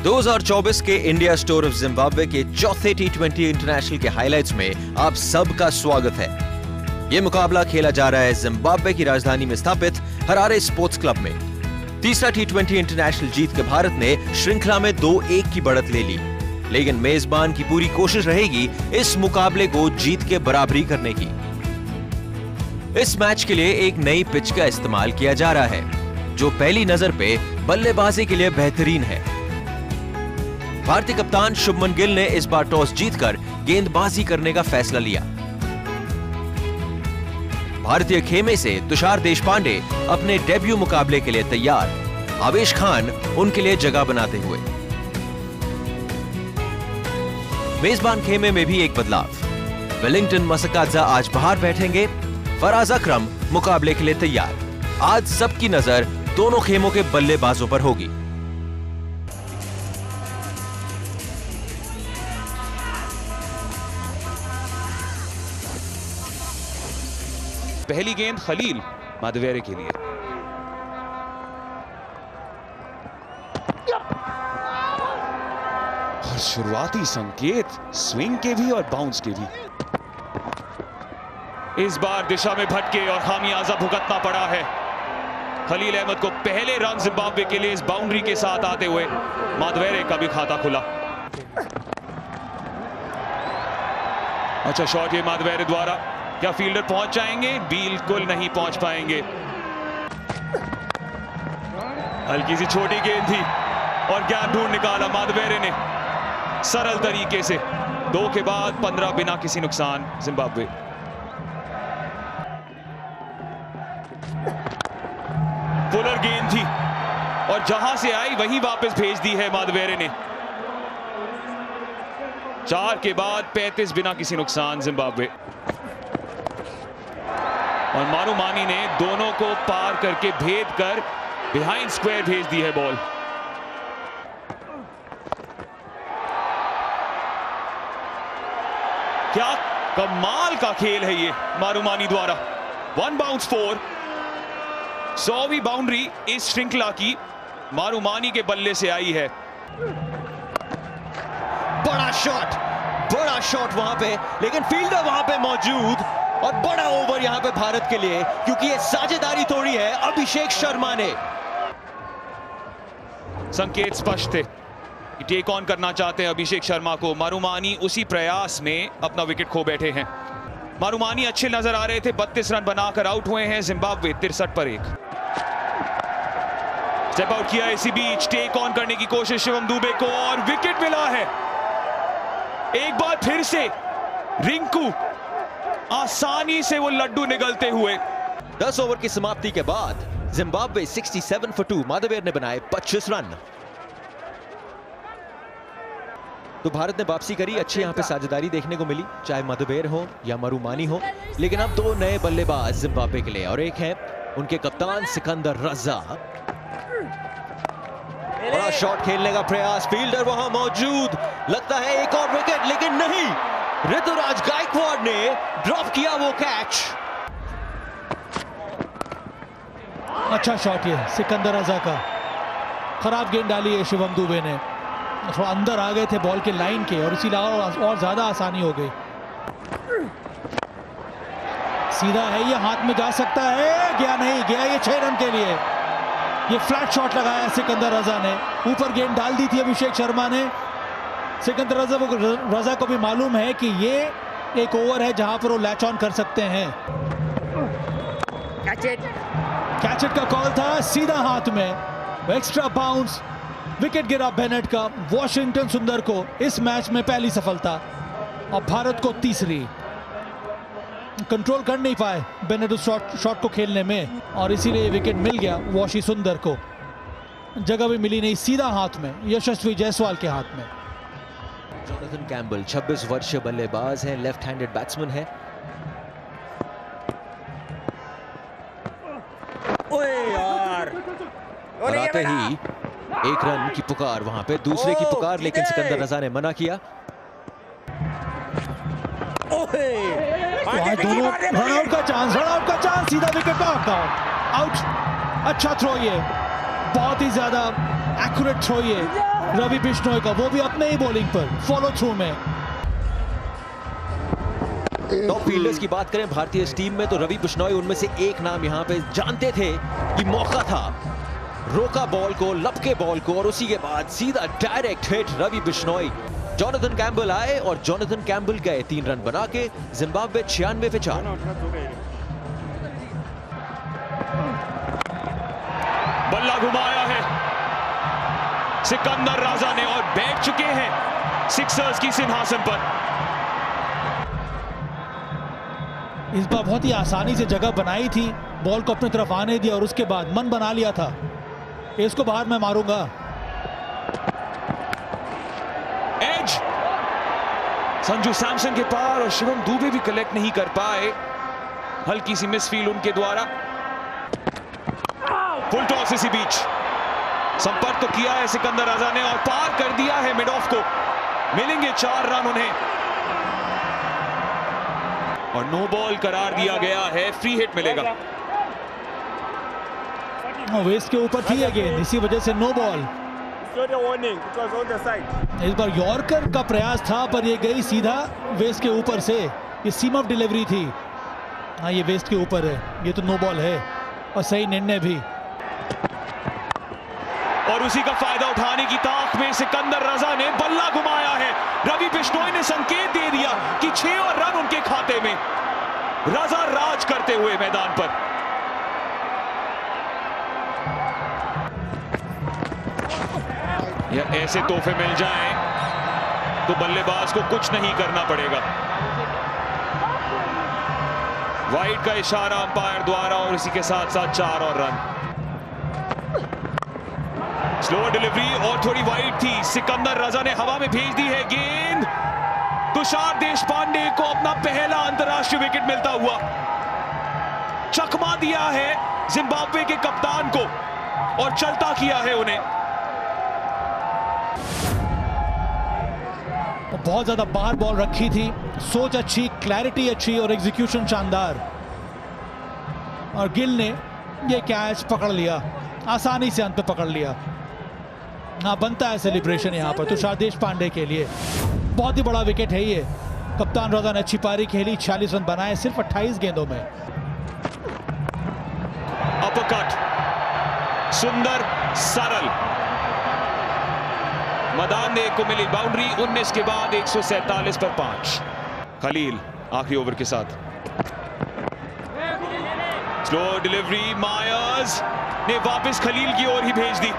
2024 के India store of Zimbabwe के चौथे T20 इंटरनेशनल के हाइलाइट्स में आप सबका स्वागत है। यह मुकाबला खेला जा रहा है जिम्बाब्वे की राजधानी में स्थापित हरारे स्पोर्ट्स क्लब में। तीसरा T20 इंटरनेशनल जीत के भारत ने श्रृंखला में 2-1 की बढ़त ले ली, लेकिन मेजबान की पूरी कोशिश रहेगी इस मुकाबले को जीत के बराबरी करने की। इस मैच के लिए एक नई पिच का इस्तेमाल किया जा रहा है, जो पहली नजर पे बल्लेबाजी के लिए बेहतरीन है। भारतीय कप्तान शुभमन गिल ने इस बार टॉस जीतकर गेंदबाजी करने का फैसला लिया। भारतीय खेमे से तुषार देशपांडे अपने डेब्यू मुकाबले के लिए तैयार, आवेश खान उनके लिए जगह बनाते हुए। मेजबान खेमे में भी एक बदलाव, वेलिंगटन मसकादजा आज बाहर बैठेंगे, फराज अकरम मुकाबले के लिए तैयार। आज सबकी नजर दोनों खेमों के बल्लेबाजों पर होगी। पहली गेंद खलील माधवेरे के लिए। और शुरुआती संकेत स्विंग के भी और बाउंस के भी। इस बार दिशा में भटके और खामियाजा भुगतना पड़ा है। खलील अहमद को पहले रन जिम्बाब्वे के लिए इस बाउंड्री के साथ आते हुए माधवेरे का भी खाता खुला। अच्छा शॉट ये माधवेरे द्वारा, क्या फील्डर पहुंच जाएंगे? बिल्कुल नहीं पहुंच पाएंगे। हल्की सी छोटी गेंद थी और गैप ढूंढ निकाला माधवेरे ने सरल तरीके से। 2 के बाद 15 बिना किसी नुकसान जिम्बाब्वे। पुलर गेंद थी और जहां से आई वहीं वापस भेज दी है माधवेरे ने। 4 के बाद 35 बिना किसी नुकसान जिम्बाब्वे। और मारू मानी ने दोनों को पार करके भेद कर बिहाइंड स्क्वायर भेज दी है बॉल। क्या कमाल का खेल है ये मारूमानी द्वारा। 1 बाउंस 4, 100वीं बाउंड्री इस श्रृंखला की मारूमानी के बल्ले से आई है। बड़ा शॉट वहां पे, लेकिन फील्डर वहां पे मौजूद और बड़ा ओवर यहां पे भारत के लिए, क्योंकि ये साझेदारी तोड़ी है अभिषेक शर्मा ने। संकेत स्पष्ट थे, टेक ऑन करना चाहते हैं अभिषेक शर्मा को। मारूमानी उसी प्रयास में अपना विकेट खो बैठे हैं। मारूमानी अच्छे नजर आ रहे थे, 32 रन बनाकर आउट हुए हैं जिम्बाब्वे 63 पर 1। स्टेप आउट किया इसी बीच, टेक ऑन करने की कोशिश शिवम दुबे को और विकेट मिला है। एक बार फिर से रिंकू आसानी से वो लड्डू निगलते हुए। 10 ओवर की समाप्ति के बाद जिम्बाब्वे 67 for 2, माधवेर ने बनाए 25 रन। तो भारत ने वापसी करी, अच्छी यहां पे साझेदारी देखने को मिली, चाहे माधवेर हो या मारूमानी हो। लेकिन अब 2 नए बल्लेबाज जिम्बाब्वे के लिए, और एक है उनके कप्तान सिकंदर रजा। बड़ा शॉट खेलने का प्रयास, फील्डर वहां मौजूद, लगता है एक और विकेट, लेकिन नहीं, ऋतुराज गायकवाड़ ने ड्रॉप किया वो कैच। अच्छा शॉट ये सिकंदर रजा का, खराब गेंद डाली है शिवम दुबे ने। थोड़ा अंदर आ गए थे बॉल के लाइन के और इसी और ज्यादा आसानी हो गई। सीधा है ये, हाथ में जा सकता है, गया नहीं, गया ये 6 रन के लिए। ये फ्लैट शॉट लगाया सिकंदर रजा ने, ऊपर गेंद डाल दी थी अभिषेक शर्मा ने। सिकंदर रजा को भी मालूम है कि ये एक ओवर है जहां पर वो लैच ऑन कर सकते हैं। कैच इट का कॉल था, सीधा हाथ में, एक्स्ट्रा बाउंस, विकेट गिरा बेनेट का। वॉशिंगटन सुंदर को इस मैच में पहली सफलता और भारत को तीसरी। कंट्रोल कर नहीं पाए बेनेट उस शॉट को खेलने में और इसीलिए विकेट मिल गया वॉशी सुंदर को। जगह भी मिली नहीं, सीधा हाथ में, यशस्वी जायसवाल के हाथ में। जोनाथन कैम्बल 26 वर्षीय बल्लेबाज हैं, लेफ्ट हैंडेड बैट्समैन है। और आते ही 1 रन की पुकार वहां पे, दूसरे की पुकार, लेकिन सिकंदर रजा ने मना किया। दोनों रनआउट का चांस, सीधा विकेट आउट। अच्छा थ्रो ये, बहुत ही ज्यादा एक्यूरेट थ्रो ये। रवि बिश्नोई का, वो भी अपने ही बॉलिंग पर फॉलो थ्रू में। टॉप फील्डर्स की बात करें भारतीय इस टीम में तो रवि बिश्नोई उनमें से एक नाम। यहां पे जानते थे कि मौका था, रोका बॉल को, लपके बॉल को, और उसी के बाद सीधा direct hit Ravi Bishnoi. Jonathan Campbell आए और जोनाथन कैम्बल गए 3 रन बना के। जिम्बाब्वे 96 पे 4। बल्ला घुमाया है सिकंदर राजा ने और बैठ चुके हैं सिक्सर्स की सिंहासन पर। इस बार बहुत ही आसानी से जगह बनाई थी, बॉल को अपनी तरफ आने दिया और उसके बाद मन बना लिया था इसको बाहर मैं मारूंगा। एज संजू सैमसन के पार और शिवम दुबे भी कलेक्ट नहीं कर पाए, हल्की सी मिसफील्ड उनके द्वारा। फुल टॉस इसी बीच संपर्क तो किया है सिकंदर राजा ने और पार कर दिया है मिड ऑफ को। मिलेंगे 4 रन उन्हें और नो बॉल करार दिया गया है, फ्री हिट मिलेगा। वेस्ट के ऊपर थी गेंद, इसी वजह से नो बॉल। इस बार यॉर्कर का प्रयास था पर ये गई सीधा वेस्ट के ऊपर से, ये सीम ऑफ डिलीवरी थी। हाँ ये वेस्ट के ऊपर है, ये तो नो बॉल है और सही निर्णय भी। और उसी का फायदा उठाने की ताक में सिकंदर रजा ने बल्ला घुमाया है। रवि बिश्नोई ने संकेत दे दिया कि 6 और रन उनके खाते में। रजा राज करते हुए मैदान पर। या ऐसे तोहफे मिल जाएं तो बल्लेबाज को कुछ नहीं करना पड़ेगा। वाइड का इशारा अंपायर द्वारा और इसी के साथ साथ 4 और रन। स्लो डिलीवरी और थोड़ी वाइड थी, सिकंदर रजा ने हवा में भेज दी है गेंद। तुषार देशपांडे को अपना पहला अंतरराष्ट्रीय विकेट मिलता हुआ। चकमा दिया है जिम्बाब्वे के कप्तान को और चलता किया है उन्हें। बहुत ज्यादा बाहर बॉल रखी थी, सोच अच्छी, क्लैरिटी अच्छी और एग्जीक्यूशन शानदार। और गिल ने ये कैच पकड़ लिया, आसानी से अंत पे पकड़ लिया। हाँ बनता है सेलिब्रेशन यहाँ पर तुषार देशपांडे के लिए। बहुत ही बड़ा विकेट है ये। कप्तान रजा ने अच्छी पारी खेली, 46 रन बनाए सिर्फ 28 गेंदों में। अपरकट सुंदर सरल, मदान को मिली बाउंड्री। 19 के बाद 147 पर 5। खलील आखिरी ओवर के साथ स्लो डिलीवरी, मायर्स ने वापस खलील की ओर ही भेज दी।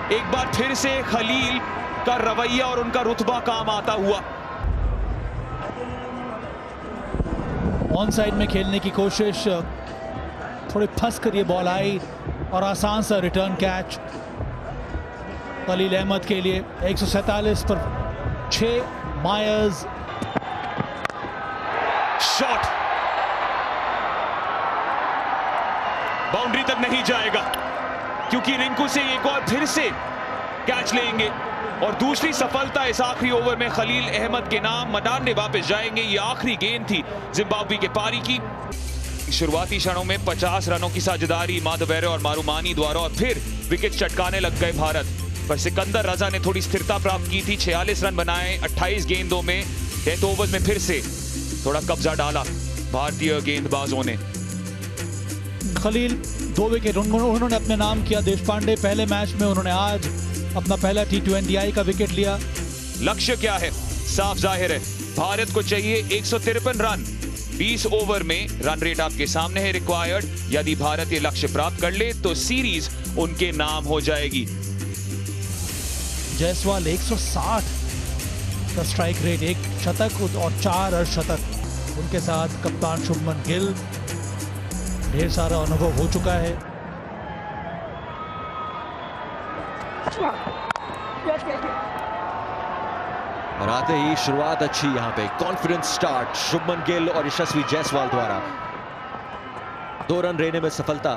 एक बार फिर से खलील का रवैया और उनका रुतबा काम आता हुआ। ऑन साइड में खेलने की कोशिश, थोड़ी फंस कर ये बॉल आई और आसान सा रिटर्न कैच खलील अहमद के लिए। 147 पर 6। मायर्स शॉट बाउंड्री तक नहीं जाएगा क्योंकि रिंकू से एक और फिर से कैच लेंगे और दूसरी सफलता इस आखिरी ओवर में खलील अहमद के नाम। मदान ने वापस जाएंगे। ये आखिरी गेंद थी जिम्बाब्वे के पारी की। शुरुआती क्षणों में 50 रनों की साझेदारी माधवेरे और मारूमानी द्वारा और फिर विकेट चटकाने लग गए भारत। पर सिकंदर रजा ने थोड़ी स्थिरता प्राप्त की थी, 46 रन बनाए 28 गेंदों में। 10 ओवर में फिर से थोड़ा कब्जा डाला भारतीय गेंदबाजों ने। खलील 2 विकेट उन्होंने अपने नाम किया। देशपांडे पहले मैच में, उन्होंने आज अपना पहला T20I का विकेट लिया। लक्ष्य क्या है साफ जाहिर है, भारत को चाहिए 153 रन। 20 ओवर में रन रेट आपके सामने है रिक्वायर्ड। यदि भारत ये लक्ष्य प्राप्त कर ले तो सीरीज उनके नाम हो जाएगी। जायसवाल 160 का स्ट्राइक रेट, 1 शतक और 4 अर्धशतक। उनके साथ कप्तान शुभमन गिल, ढेर सारा अनुभव हो चुका है। और आते ही शुरुआत अच्छी यहाँ पे, कॉन्फिडेंस स्टार्ट शुभमन गिल और यशस्वी जायसवाल द्वारा। 2 रन लेने में सफलता।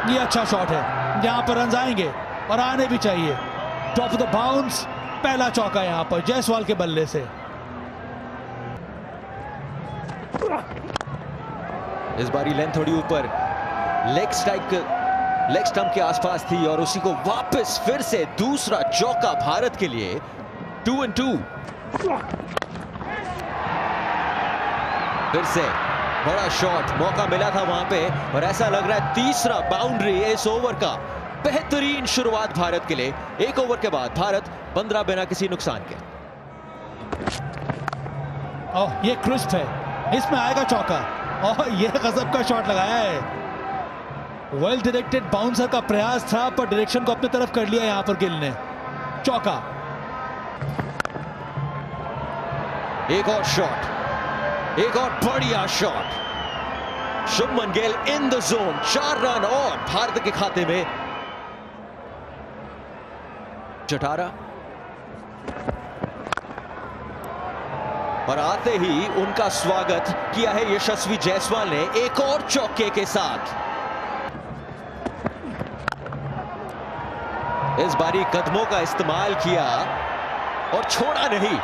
ये अच्छा शॉट है, यहां पर रन आएंगे और आने भी चाहिए। टॉप ऑफ द बाउंस, पहला चौका यहां पर जायसवाल के बल्ले से। इस बारी लेंथ थोड़ी ऊपर, लेग स्टंप के आसपास थी और उसी को वापस फिर से दूसरा चौका भारत के लिए। 2 and 2। फिर से बड़ा शॉट, मौका मिला था वहां पे और ऐसा लग रहा है तीसरा बाउंड्री इस ओवर का। बेहतरीन शुरुआत भारत के लिए। एक ओवर के बाद भारत 15 बिना किसी नुकसान के। ओह, ये क्रिस्प है, इसमें आएगा चौका। और ये गजब का शॉट लगाया है। वेल डायरेक्टेड बाउंसर का प्रयास था पर डायरेक्शन को अपनी तरफ कर लिया यहां पर गिल ने। चौका। एक और शॉट, एक और बढ़िया shot. Shubman Gill in the zone. 4 run और भारत के खाते में। चटारा और आते ही उनका स्वागत किया है यशस्वी जायसवाल ने एक और चौके के साथ। इस बारी कदमों का इस्तेमाल किया और छोड़ा नहीं।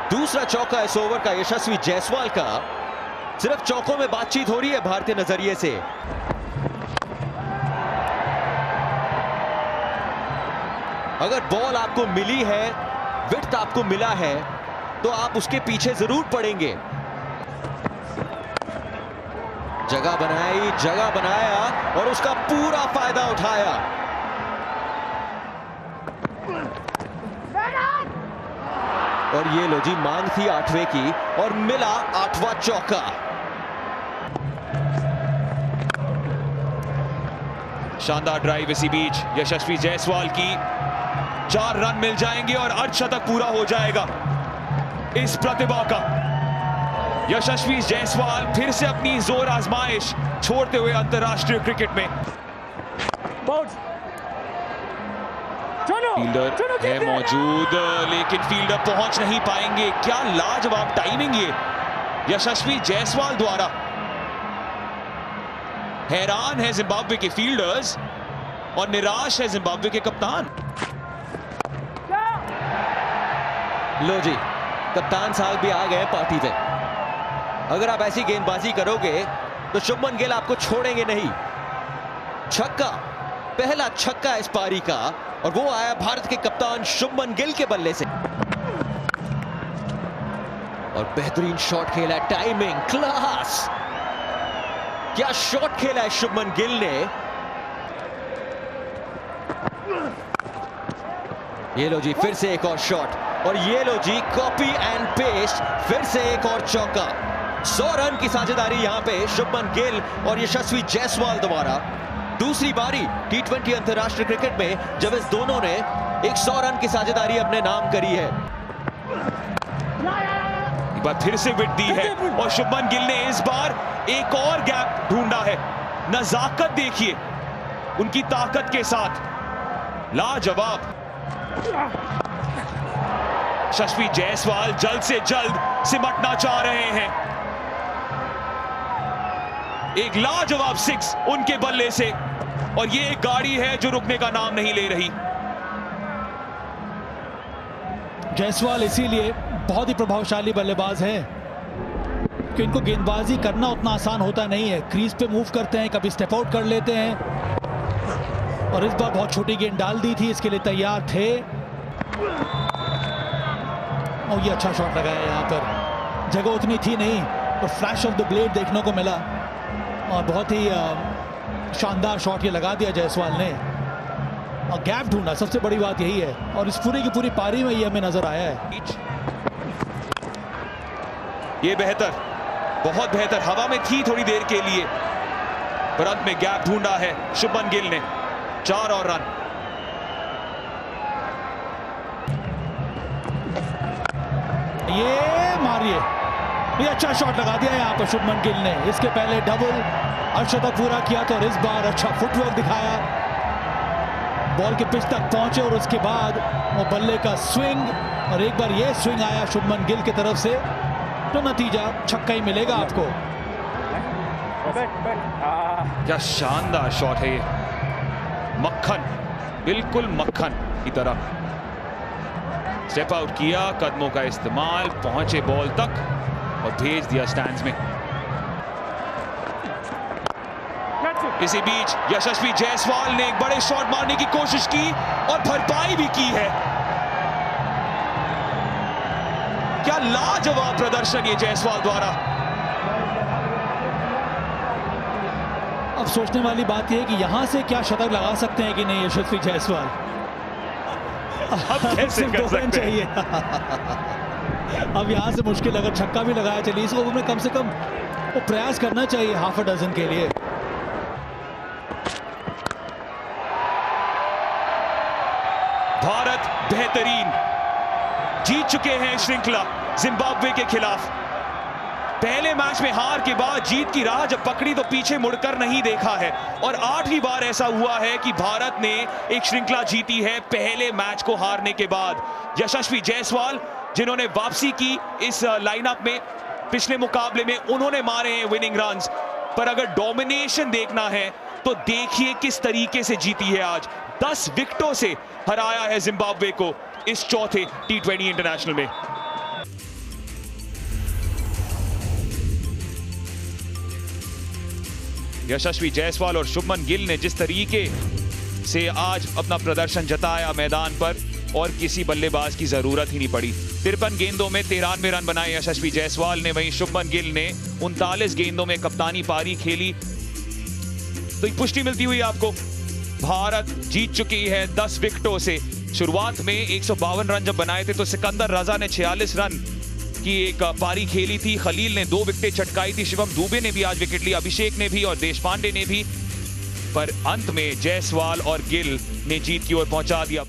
दूसरा चौका इस ओवर का यशस्वी जायसवाल का। सिर्फ चौकों में बातचीत हो रही है भारतीय नजरिए से। अगर बॉल आपको मिली है, विड्थ आपको मिला है, तो आप उसके पीछे जरूर पड़ेंगे। जगह बनाई, जगह बनाया और उसका पूरा फायदा उठाया। और ये लो जी, मांग थी 8वें की और मिला 8वां चौका। शानदार ड्राइव इसी बीच यशस्वी जायसवाल की। 4 रन मिल जाएंगे और अर्धशतक पूरा हो जाएगा इस प्रतिभा का। यशस्वी जायसवाल फिर से अपनी जोर आजमाइश छोड़ते हुए अंतरराष्ट्रीय क्रिकेट में। फील्डर है मौजूद लेकिन फील्डर पहुंच नहीं पाएंगे। क्या लाजवाब टाइमिंग ये यशस्वी जायसवाल द्वारा। हैरान है जिम्बाब्वे के फील्डर्स और निराश है जिम्बाब्वे के कप्तान। लो जी, कप्तान साहब भी आ गए पार्टी पे। अगर आप ऐसी गेंदबाजी करोगे तो शुभमन गिल आपको छोड़ेंगे नहीं। छक्का, पहला छक्का इस पारी का और वो आया भारत के कप्तान शुभमन गिल के बल्ले से। और बेहतरीन शॉट खेला है, टाइमिंग क्लास। क्या शॉट खेला है शुभमन गिल ने। ये लो जी, फिर से एक और शॉट और ये लो जी, कॉपी एंड पेस्ट। फिर से एक और चौका। 100 रन की साझेदारी यहां पे शुभमन गिल और यशस्वी जायसवाल द्वारा। दूसरी बारी T20 अंतरराष्ट्रीय क्रिकेट में जब इस दोनों ने 100 रन की साझेदारी अपने नाम करी है। एक बार फिर से विट दी है और शुभमन गिल ने इस बार एक और गैप ढूंढा है। नजाकत देखिए उनकी ताकत के साथ, लाजवाब। यशस्वी जायसवाल जल्द से जल्द सिमटना चाह रहे हैं। एक लाजवाब 6 उनके बल्ले से और ये एक गाड़ी है जो रुकने का नाम नहीं ले रही। जायसवाल इसीलिए बहुत ही प्रभावशाली बल्लेबाज हैं कि इनको गेंदबाजी करना उतना आसान होता नहीं है। क्रीज पे मूव करते हैं, कभी स्टेप आउट कर लेते हैं और इस बार बहुत छोटी गेंद डाल दी थी, इसके लिए तैयार थे। और ये अच्छा शॉट लगाया यहाँ पर। जगह उतनी थी नहीं तो फ्लैश ऑफ द ब्लेड देखने को मिला और बहुत ही शानदार शॉट ये लगा दिया जायसवाल ने और गैप ढूंढा। सबसे बड़ी बात यही है और इस पूरी की पूरी पारी में ये हमें नजर आया है। ये बेहतर, बहुत बेहतर, हवा में थी थोड़ी देर के लिए पर अंत में गैप ढूंढा है शुभमन गिल ने। 4 और रन। ये मारिए, ये अच्छा शॉट लगा दिया यहाँ पर शुभमन गिल ने। इसके पहले डबल अर्धशतक पूरा किया था और इस बार अच्छा फुटवर्क दिखाया, बॉल के पिच तक पहुंचे और उसके बाद वो बल्ले का स्विंग और एक बार ये स्विंग आया शुभमन गिल की तरफ से तो नतीजा छक्का ही मिलेगा आपको। क्या शानदार शॉट है ये, मक्खन, बिल्कुल मक्खन की तरह। स्टेप आउट किया, कदमों का इस्तेमाल, पहुंचे बॉल तक और भेज दिया स्टैंड्स में। इसी बीच यशस्वी जायसवाल ने एक बड़े शॉट मारने की कोशिश की और भरपाई भी की है। क्या लाजवाब प्रदर्शन ये जायसवाल द्वारा। अब सोचने वाली बात यह है कि यहां से क्या शतक लगा सकते हैं कि नहीं यशस्वी जायसवाल। अब कैसे कर सकते चाहिए अब यहां से मुश्किल, अगर छक्का भी लगाया चलिए इस ओवर में कम से कम वो प्रयास करना चाहिए हाफ अ डजन के लिए। भारत बेहतरीन जीत चुके हैं श्रृंखला जिम्बाब्वे के खिलाफ। पहले मैच में हार के बाद जीत की राह जब पकड़ी तो पीछे मुड़कर नहीं देखा है और 8वीं बार ऐसा हुआ है कि भारत ने एक श्रृंखला जीती है पहले मैच को हारने के बाद। यशस्वी जायसवाल जिन्होंने वापसी की इस लाइनअप में, पिछले मुकाबले में उन्होंने मारे हैं विनिंग रन्स, पर अगर डोमिनेशन देखना है तो देखिए किस तरीके से जीती है आज। 10 विकेटों से हराया है जिम्बाब्वे को इस चौथे T20 इंटरनेशनल में। यशस्वी जायसवाल और शुभमन गिल ने जिस तरीके से आज अपना प्रदर्शन जताया मैदान पर, और किसी बल्लेबाज की जरूरत ही नहीं पड़ी। 53 गेंदों में 93 रन बनाए यशस्वी जायसवाल ने, वहीं शुभमन गिल ने 39 गेंदों में कप्तानी पारी खेली। तो पुष्टि मिलती हुई आपको, भारत जीत चुकी है 10 विकेटों से। शुरुआत में 152 रन जब बनाए थे तो सिकंदर रजा ने 46 रन की एक पारी खेली थी, खलील ने 2 विकेटें चटकाई थी, शिवम दुबे ने भी आज विकेट ली, अभिषेक ने भी और देशपांडे ने भी, पर अंत में जायसवाल और गिल ने जीत की ओर पहुंचा दिया।